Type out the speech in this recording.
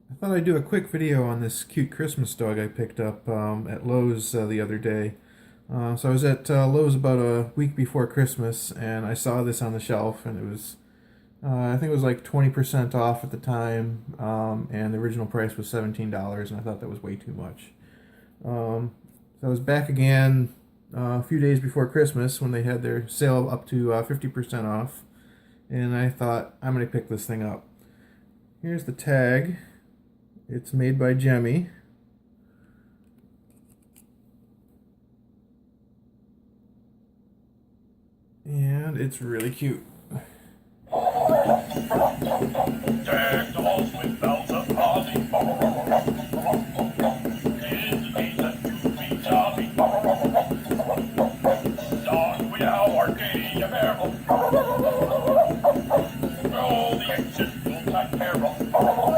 I thought I'd do a quick video on this cute Christmas dog I picked up at Lowe's the other day. So I was at Lowe's about a week before Christmas, and I saw this on the shelf, and it was, I think it was like 20% off at the time, and the original price was $17, and I thought that was way too much. So I was back again a few days before Christmas when they had their sale up to 50% off, and I thought, I'm going to pick this thing up. Here's the tag. It's made by Gemmy. And it's really cute. Deck the halls with bells of holly. Kids gaze at you, be jolly. Dog, we are gay and merry. All the action will take care of.